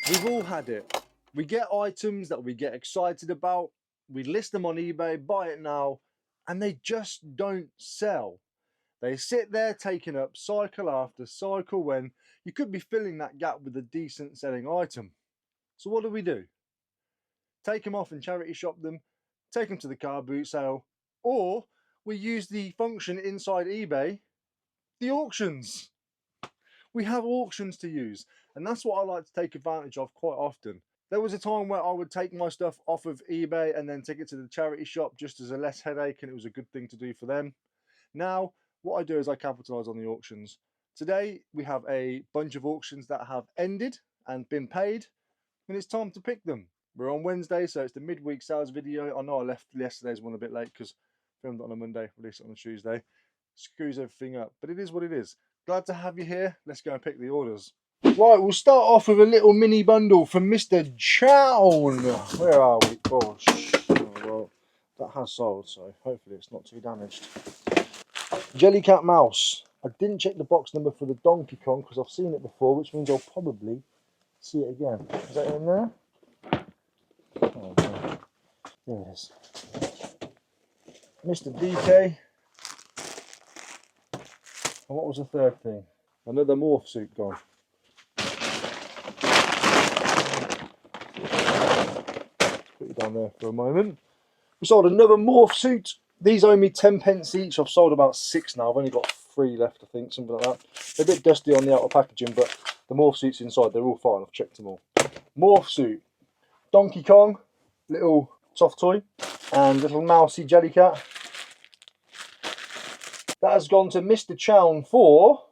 We've all had it. We get items that we get excited about, we list them on eBay, buy it now, and they just don't sell. They sit there taking up cycle after cycle when you could be filling that gap with a decent selling item. So what do? Take them off and charity shop them, take them to the car boot sale, or we use the function inside eBay, the auctions. We have auctions to use, and that's what I like to take advantage of quite often. There was a time where I would take my stuff off of eBay and then take it to the charity shop just as a less headache, and it was a good thing to do for them. Now, what I do is I capitalize on the auctions. Today, we have a bunch of auctions that have ended and been paid, and it's time to pick them. We're on Wednesday, so it's the midweek sales video. I know I left yesterday's one a bit late because I filmed it on a Monday, released it on a Tuesday. Screws everything up, but it is what it is. Glad to have you here. Let's go and pick the orders. Right, we'll start off with a little mini bundle from Mr. Chown. Where are we? Oh, well, that has sold, so hopefully it's not too damaged. Jellycat Mouse. I didn't check the box number for the Donkey Kong because I've seen it before, which means I'll probably see it again. Is that in there? Oh, no. There it is. Mr. DK. And what was the third thing? Another morph suit gone. Put it down there for a moment. We sold another morph suit. These owe me 10 pence each. I've sold about 6 now. I've only got 3 left, I think, something like that. They're a bit dusty on the outer packaging, but the morph suits inside, they're all fine. I've checked them all. Morph suit. Donkey Kong, little soft toy, and little mousy Jellycat. That has gone to Mr. Chown for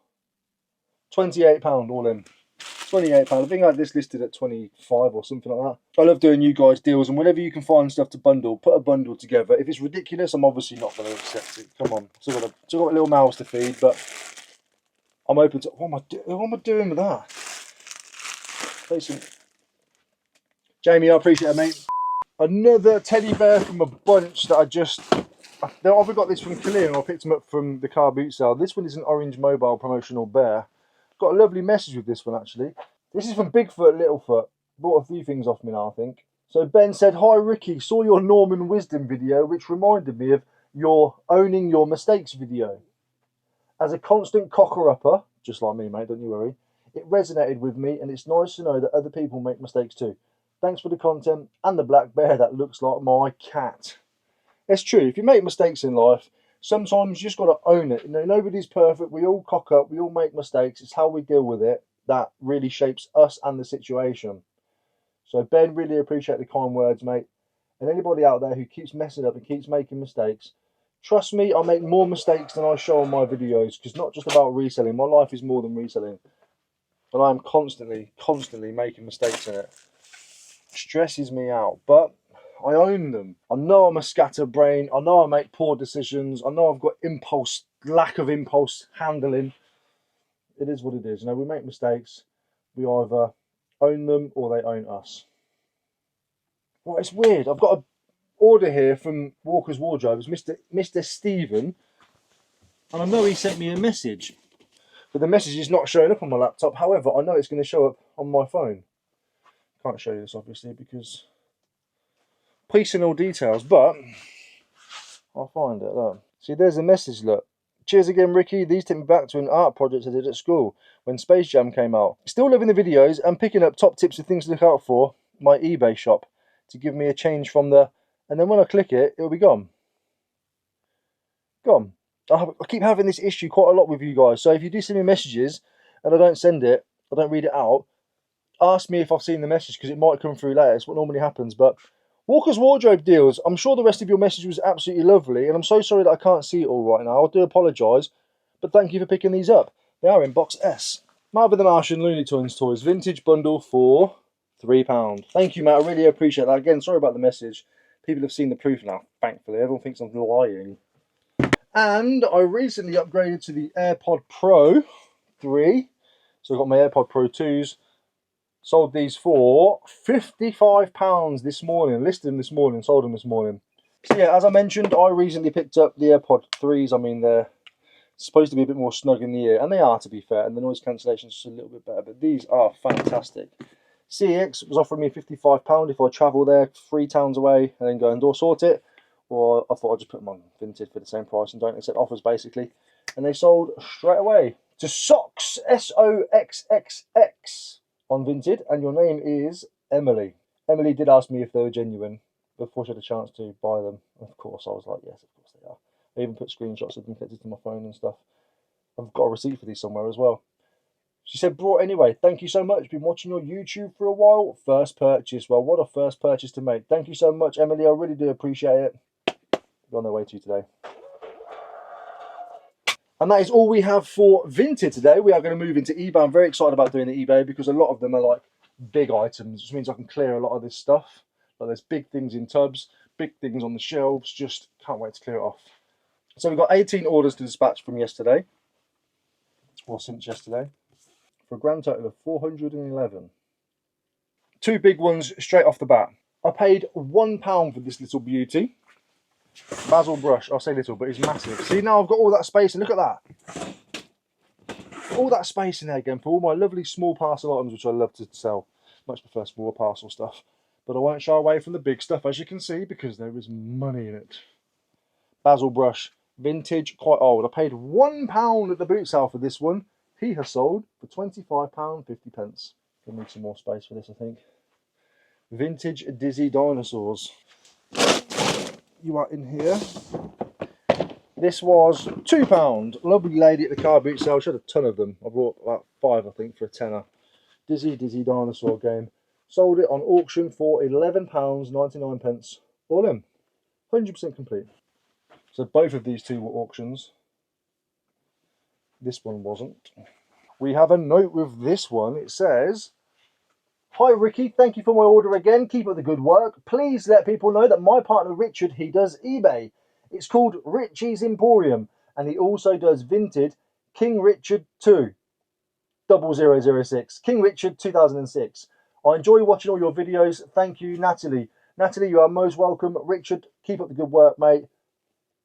£28 all in. £28. I think I had this listed at 25 or something like that. I love doing you guys deals, and whenever you can find stuff to bundle, put a bundle together. If it's ridiculous, I'm obviously not going to accept it. Come on, still got a little mouths to feed, but I'm open to. What am I doing with that? Listen, Jamie, I appreciate it, mate. Another teddy bear from a bunch that I've got this from Cameo, and I picked them up from the car boot sale. This one is an orange mobile promotional bear. Got a lovely message with this one, actually. This is from Bigfoot Littlefoot. Bought a few things off me now, I think. So Ben said, "Hi Ricky, saw your Norman Wisdom video, which reminded me of your owning your mistakes video. As a constant cocker-upper, just like me, mate, don't you worry, it resonated with me, and it's nice to know that other people make mistakes too. Thanks for the content and the black bear that looks like my cat." It's true. If you make mistakes in life, sometimes you just got to own it. You know, nobody's perfect. We all cock up. We all make mistakes. It's how we deal with it that really shapes us and the situation. So Ben, really appreciate the kind words, mate. And anybody out there who keeps messing up and keeps making mistakes, trust me, I make more mistakes than I show on my videos, because it's not just about reselling. My life is more than reselling. But I'm constantly making mistakes in it. Stresses me out. But I own them. I know I'm a scatterbrain. I know I make poor decisions. I know I've got lack of impulse handling. It is what it is. You know, we make mistakes. We either own them or they own us. Well, it's weird. I've got an order here from Walker's Wardrobes, Mr. Stephen, and I know he sent me a message, but the message is not showing up on my laptop. However, I know it's going to show up on my phone. Can't show you this obviously because personal details, but I'll find it. Look. See, there's a message. Look. Cheers again, Ricky. These take me back to an art project I did at school when Space Jam came out. Still loving the videos and picking up top tips of things to look out for. My eBay shop to give me a change from the, and then when I click it, it'll be gone. Gone. I keep having this issue quite a lot with you guys. So if you do send me messages and I don't send it, I don't read it out, ask me if I've seen the message because it might come through later. It's what normally happens. But Walker's Wardrobe deals, I'm sure the rest of your message was absolutely lovely, and I'm so sorry that I can't see it all right now. I do apologise, but thank you for picking these up. They are in box S. Marvin the Martian Looney Tunes toys, vintage bundle for £3. Thank you, Matt. I really appreciate that. Again, sorry about the message. People have seen the proof now, thankfully. Everyone thinks I'm lying. And I recently upgraded to the AirPod Pro 3. So I've got my AirPod Pro 2s. Sold these for £55 this morning. Listed them this morning, sold them this morning. So yeah, as I mentioned, I recently picked up the AirPod 3s. I mean, they're supposed to be a bit more snug in the ear, and they are, to be fair, and the noise cancellation is just a little bit better, but these are fantastic. CX was offering me £55 if I travel there 3 towns away and then go and sort it. Or I thought I'd just put them on Vinted for the same price and don't accept offers, basically. And they sold straight away to Socks, SOXXX on Vinted. And your name is Emily. Emily did ask me if they were genuine before she had a chance to buy them. Of course, I was like, yes, of course they are. I even put screenshots of them connected to my phone and stuff. I've got a receipt for these somewhere as well. She said, brought anyway. Thank you so much. Been watching your YouTube for a while. First purchase. Well, what a first purchase to make. Thank you so much, Emily. I really do appreciate it. We're on their way to you today. And that is all we have for Vinted today. We are going to move into eBay. I'm very excited about doing the eBay because a lot of them are like big items, which means I can clear a lot of this stuff. Like there's big things in tubs, big things on the shelves. Just can't wait to clear it off. So we've got 18 orders to dispatch from yesterday, or since yesterday, for a grand total of 411. Two big ones straight off the bat. I paid £1 for this little beauty. Basil brush. I'll say little, but it's massive. See, now I've got all that space, and look at that. All that space in there again for all my lovely small parcel items, which I love to sell. Much prefer smaller parcel stuff. But I won't shy away from the big stuff, as you can see, because there is money in it. Basil brush. Vintage, quite old. I paid £1 at the boot sale for this one. He has sold for £25.50. Gonna need some more space for this, I think. Vintage Dizzy Dinosaurs. You are in here. This was £2. Lovely lady at the car boot sale. She had a ton of them. I bought about 5, I think, for a tenner. Dizzy Dinosaur game. Sold it on auction for £11.99. All in. 100% complete. So both of these two were auctions. This one wasn't. We have a note with this one. It says, "Hi Ricky, thank you for my order again. Keep up the good work. Please let people know that my partner Richard, he does eBay. It's called Richie's Emporium, and he also does Vinted King Richard 2 0006 King Richard 2006. I enjoy watching all your videos. Thank you, Natalie. Natalie, you are most welcome. Richard, keep up the good work, mate.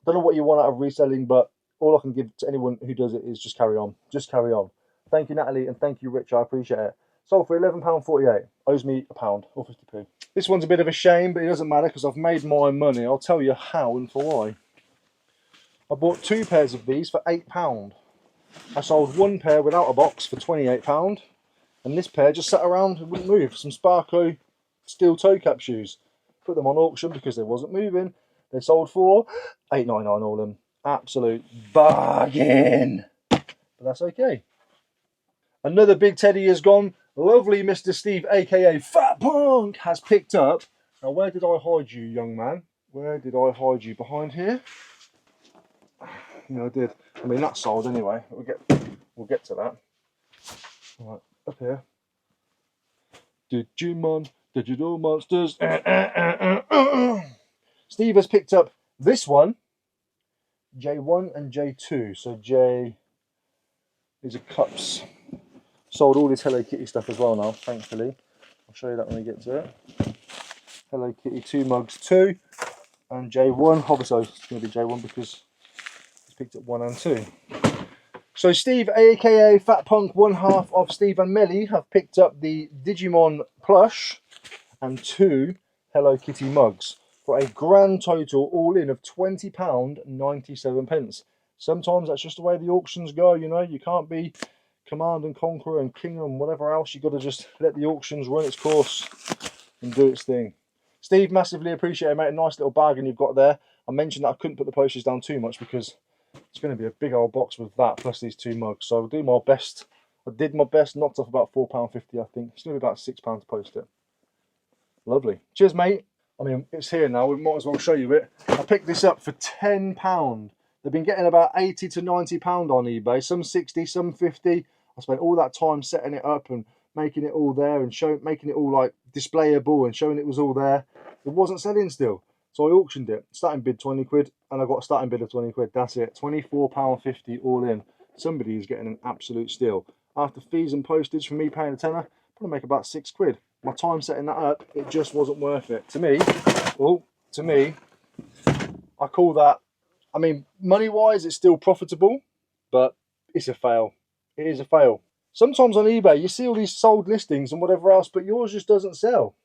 Don't know what you want out of reselling, but all I can give to anyone who does it is just carry on. Just carry on. Thank you, Natalie, and thank you, Rich. I appreciate it. Sold for £11.48. Owes me £1 or 50p. This one's a bit of a shame, but it doesn't matter because I've made my money. I'll tell you how and for why. I bought 2 pairs of these for £8. I sold 1 pair without a box for £28, and this pair just sat around and wouldn't move. Some Sparko steel toe cap shoes. Put them on auction because they wasn't moving. They sold for £8.99 all of them. Absolute bargain. But that's okay. Another big teddy is gone. Lovely Mr. Steve, aka Fat Punk, has picked up. Now, where did I hide you, young man? Where did I hide you? Behind here? Yeah, I did. I mean, that's sold anyway. We'll get to that. Right, up here. Digimon, Digital Monsters. Steve has picked up this one, J1 and J2. So J, these are cups. Sold all this Hello Kitty stuff as well now, thankfully. I'll show you that when we get to it. Hello Kitty 2 mugs 2 and J1. Obviously it's going to be J1 because he's picked up 1 and 2. So Steve, aka Fat Punk, one half of Steve and Melly, have picked up the Digimon plush and 2 Hello Kitty mugs for a grand total all in of £20.97. Sometimes that's just the way the auctions go, you know. You can't be Command and Conquer and King and whatever else. You've got to just let the auctions run its course and do its thing. Steve, massively appreciate it, mate. A nice little bargain you've got there. I mentioned that I couldn't put the postage down too much because it's going to be a big old box with that plus these 2 mugs. So I'll do my best. I did my best, knocked off about £4.50, I think. It's going to be about £6 to post it. Lovely. Cheers, mate. I mean, it's here now. We might as well show you it. I picked this up for £10. They've been getting about £80 to £90 on eBay. Some 60, some 50. I spent all that time setting it up and making it all there and making it all like displayable and showing it was all there. It wasn't selling still. So I auctioned it. Starting bid 20 quid and I got a starting bid of 20 quid. That's it. £24.50 all in. Somebody is getting an absolute steal. After fees and postage for me paying a tenner, probably make about 6 quid. My time setting that up, it just wasn't worth it. To me, I call that, I mean, money-wise, it's still profitable, but it's a fail. It is a fail. Sometimes on eBay, you see all these sold listings and whatever else, but yours just doesn't sell.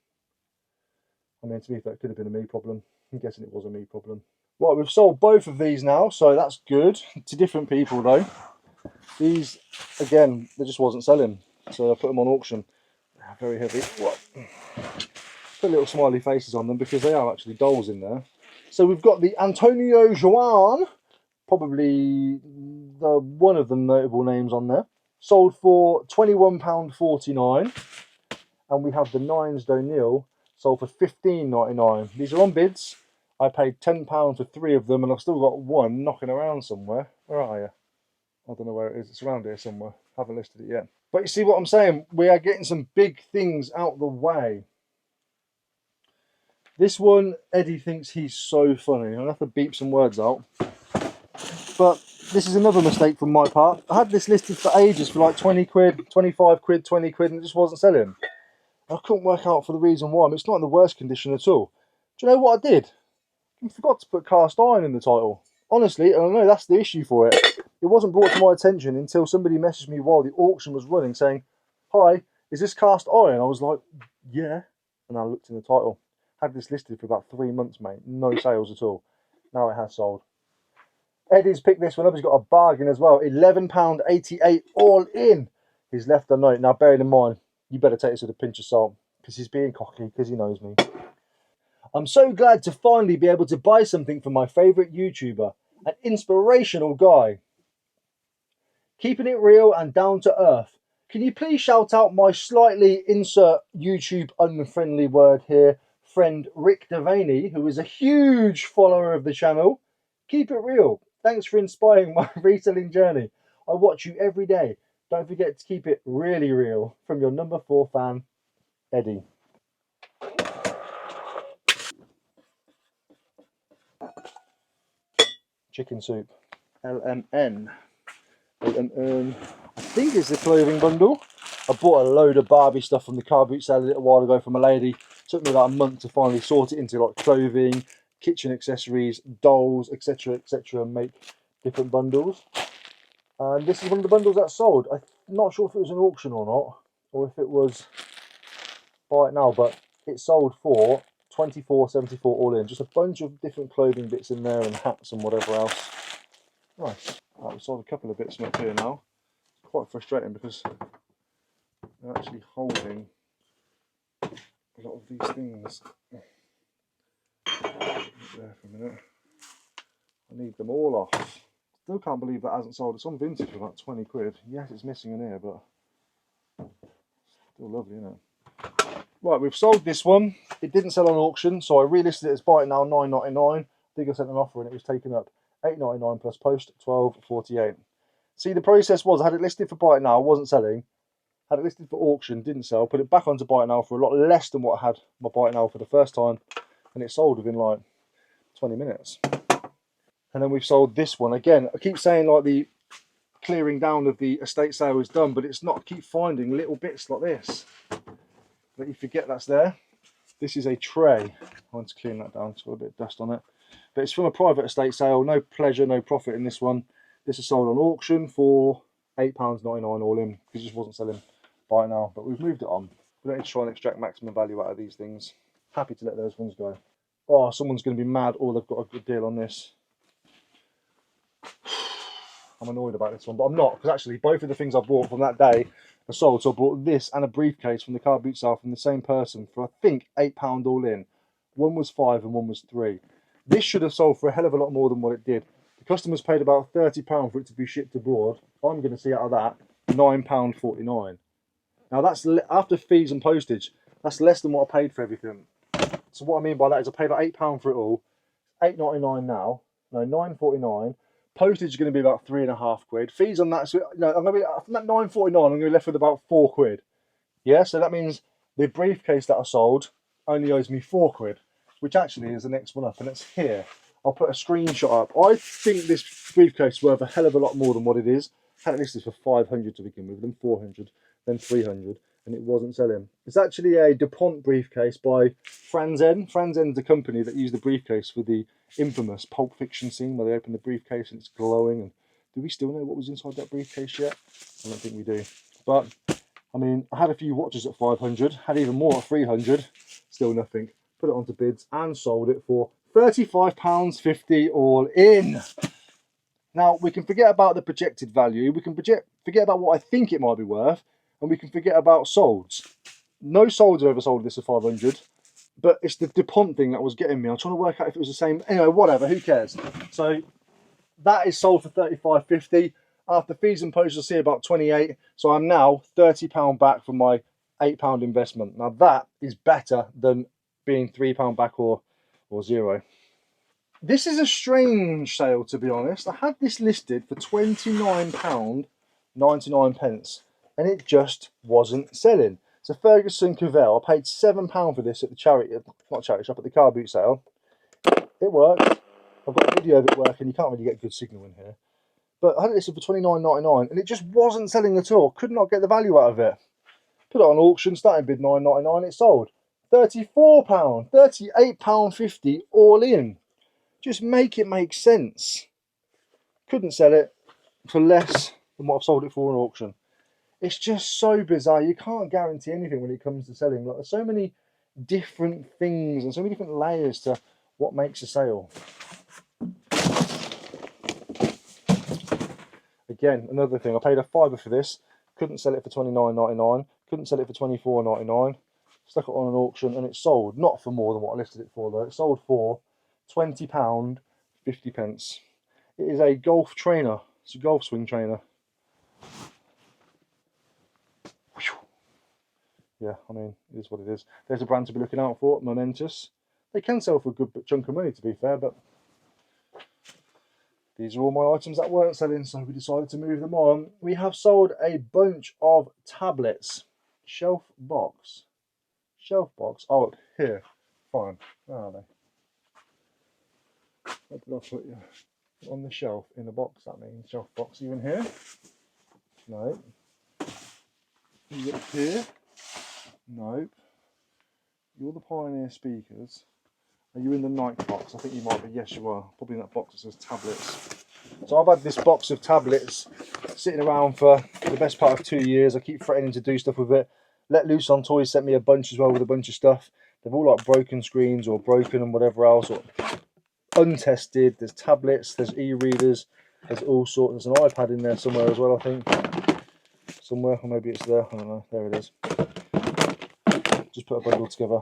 I mean, to me, that could have been a me problem. I'm guessing it was a me problem. Right, we've sold both of these now, so that's good. To different people, though. These, again, they just wasn't selling, so I put them on auction. Very heavy. What? Put little smiley faces on them because they are actually dolls in there. So we've got the Antonio Joan, probably one of the notable names on there. Sold for £21.49. And we have the Nines D'O'Neill, sold for £15.99. These are on bids. I paid £10 for 3 of them, and I've still got one knocking around somewhere. Where are you? I don't know where it is. It's around here somewhere. Haven't listed it yet. But you see what I'm saying? We are getting some big things out the way. This one, Eddie thinks he's so funny. I'll have to beep some words out. But this is another mistake from my part. I had this listed for ages for like 20 quid, 25 quid, 20 quid, and it just wasn't selling. I couldn't work out for the reason why. I mean, it's not in the worst condition at all. Do you know what I did? I forgot to put cast iron in the title. Honestly, and I know that's the issue for it. It wasn't brought to my attention until somebody messaged me while the auction was running saying, "Hi, is this cast iron?" I was like, "Yeah." And I looked in the title. Had this listed for about 3 months, mate. No sales at all. Now it has sold. Eddie's picked this one up. He's got a bargain as well. £11.88 all in. He's left a note. Now, bearing in mind, you better take this with a pinch of salt because he's being cocky because he knows me. I'm so glad to finally be able to buy something from my favourite YouTuber, an inspirational guy. Keeping it real and down to earth. Can you please shout out my slightly insert YouTube unfriendly word here, friend Rick Devaney, who is a huge follower of the channel. Keep it real. Thanks for inspiring my reselling journey. I watch you every day. Don't forget to keep it really real. From your number 4 fan, Eddie. Chicken soup. LMN. I think it's the clothing bundle. I bought a load of Barbie stuff from the car boot sale a little while ago from a lady. It took me like a month to finally sort it into like clothing, kitchen accessories, dolls, etc, etc, and make different bundles. And this is one of the bundles that sold. I'm not sure if it was an auction or not, or if it was buy it now, but it sold for £24.74 all in. Just a bunch of different clothing bits in there and hats and whatever else. Nice. Right, we sold a couple of bits from up here now. It's quite frustrating because they're actually holding a lot of these things. There for a minute. I need them all off. Still can't believe that hasn't sold. It's on Vinted for about 20 quid. Yes, it's missing an ear, but still lovely, isn't it? Right, we've sold this one. It didn't sell on auction, so I relisted it as buy it now, £9.99. I think I sent an offer and it was taken up. £8.99 plus post, £12.48. See, the process was I had it listed for buy it now, wasn't selling. Had it listed for auction, didn't sell. Put it back onto buy it now for a lot less than what I had my buy it now for the first time, and it sold within like 20 minutes. And then we've sold this one again. I keep saying like the clearing down of the estate sale is done, but it's not. I keep finding little bits like this that you forget that's there. This is a tray. I want to clean that down. It's got a bit of dust on it. But it's from a private estate sale. No pleasure, no profit in this one. This is sold on auction for £8.99 all in because it just wasn't selling by now. But we've moved it on. We don't need to try and extract maximum value out of these things. Happy to let those ones go. Oh, someone's going to be mad. Oh, they've got a good deal on this. I'm annoyed about this one, but I'm not, because actually both of the things I bought from that day are sold. So I bought this and a briefcase from the car boot sale from the same person for I think £8 all in. One was £5 and one was £3. This should have sold for a hell of a lot more than what it did. The customers paid about £30 for it to be shipped abroad. I'm going to see out of that £9.49. Now that's after fees and postage. That's less than what I paid for everything. So what I mean by that is I paid like £8 for it all. £8.99 now. No, £9.49. Postage is going to be about £3.50. Fees on that, so I'm going to be from that £9.49. I'm going to be left with about £4. Yeah, so that means the briefcase that I sold only owes me £4, which actually is the next one up, and it's here. I'll put a screenshot up. I think this briefcase is worth a hell of a lot more than what it is. I had it listed for 500 to begin with, then 400, then 300, and it wasn't selling. It's actually a DuPont briefcase by Franzen. Franzen's the company that used the briefcase for the infamous Pulp Fiction scene where they open the briefcase and it's glowing. And do we still know what was inside that briefcase yet? I don't think we do. But I mean, I had a few watches at 500, had even more at 300, still nothing. Put it onto bids and sold it for £35.50 all in. Now, we can forget about the projected value, we can forget about what I think it might be worth, and we can forget about solds. No solds have ever sold this at 500, but it's the DuPont thing that was getting me. I'm trying to work out if it was the same. Anyway, whatever, who cares? So that is sold for £35.50. After fees and posts, you'll see about 28. So I'm now £30 back from my £8 investment. Now that is better than being £3 back or zero. This is a strange sale, to be honest. I had this listed for £29.99 and it just wasn't selling. It's a Ferguson QuickBooks. I paid £7 for this at the charity, not charity shop, at the car boot sale. It worked. I've got a video of it working. You can't really get good signal in here. But I had it listed for £29.99 and it just wasn't selling at all. Could not get the value out of it. Put it on auction, starting bid £9.99, it sold. £34, £38.50 all in. Just make it make sense. Couldn't sell it for less than what I've sold it for in auction. It's just so bizarre. You can't guarantee anything when it comes to selling. Like, there's so many different things and so many different layers to what makes a sale. Again, another thing. I paid a £5 for this. Couldn't sell it for £29.99. Couldn't sell it for £24.99. Stuck it on an auction and it sold. Not for more than what I listed it for though. It sold for £20.50. It is a golf trainer. It's a golf swing trainer. Yeah, I mean, it is what it is. There's a brand to be looking out for, Momentous. They can sell for a good chunk of money, to be fair, but these are all my items that weren't selling, so we decided to move them on. We have sold a bunch of tablets. Shelf box. Shelf box. Oh, here. Fine. Where are they? What did I put you? On the shelf in the box, that means. Shelf box. Are you in here? No. You up here? Nope. You're the Pioneer speakers. Are you in the Nike box? I think you might be. Yes, you are. Probably in that box that says tablets. So I've had this box of tablets sitting around for the best part of 2 years. I keep threatening to do stuff with it. Let Loose on Toys sent me a bunch as well with a bunch of stuff. They've all like broken screens or broken and whatever else, or untested. There's tablets, there's e-readers, there's all sorts. There's an iPad in there somewhere as well, I think. Somewhere, or maybe it's there. I don't know. There it is. Just put a bundle together.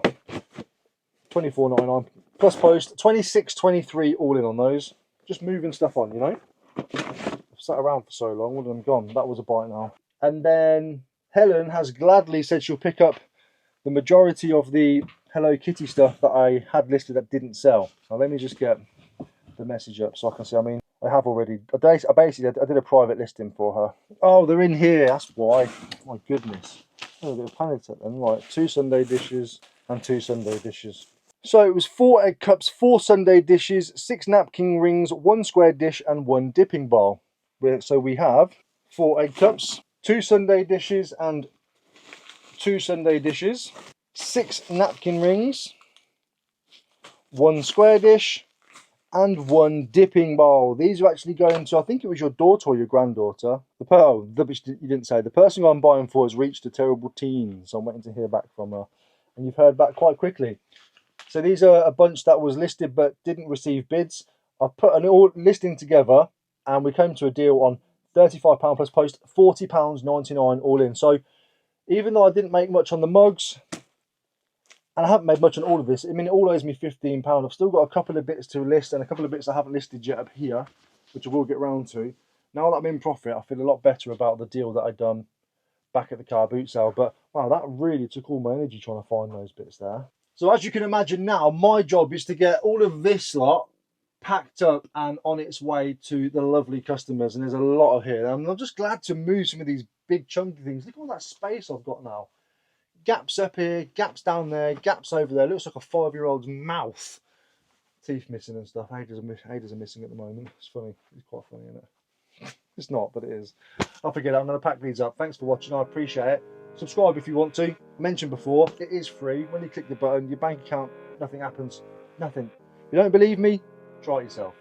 £24.99 plus post. £26.23 all in on those. Just moving stuff on, you know. I've sat around for so long, all of them gone. That was a bite now. And then Helen has gladly said she'll pick up the majority of the Hello Kitty stuff that I had listed that didn't sell. Now let me just get the message up so I can see. I mean, I have already. I did a private listing for her. Oh, they're in here. That's why. My goodness. Oh, a bit of panic at them. Right, 2 Sunday dishes and 2 Sunday dishes. So it was 4 egg cups, 4 Sunday dishes, 6 napkin rings, 1 square dish, and 1 dipping bowl. So we have 4 egg cups, 2 Sunday dishes, and 2 Sunday dishes, 6 napkin rings, 1 square dish, and 1 dipping bowl. These are actually going to, I think it was your daughter or your granddaughter. You didn't say. The person I'm buying for has reached a terrible teen, so I'm waiting to hear back from her. And you've heard back quite quickly. So these are a bunch that was listed but didn't receive bids. I've put an all listing together and we came to a deal on £35 plus post, £40.99 all in. So even though I didn't make much on the mugs, and I haven't made much on all of this, I mean, it all owes me £15. I've still got a couple of bits to list and a couple of bits I haven't listed yet up here, which I will get round to. Now that I'm in profit, I feel a lot better about the deal that I'd done back at the car boot sale. But wow, that really took all my energy trying to find those bits there. So as you can imagine now, my job is to get all of this lot packed up and on its way to the lovely customers. And there's a lot of here. And I'm just glad to move some of these big chunky things. Look at all that space I've got now. Gaps up here, gaps down there, gaps over there. Looks like a 5-year-old's mouth. Teeth missing and stuff. Haders are missing at the moment. It's funny. It's quite funny, isn't it? It's not, but it is. I'll forget it. I'm going to pack these up. Thanks for watching. I appreciate it. Subscribe if you want to. I mentioned before, it is free. When you click the button, your bank account, nothing happens. Nothing. If you don't believe me, try it yourself.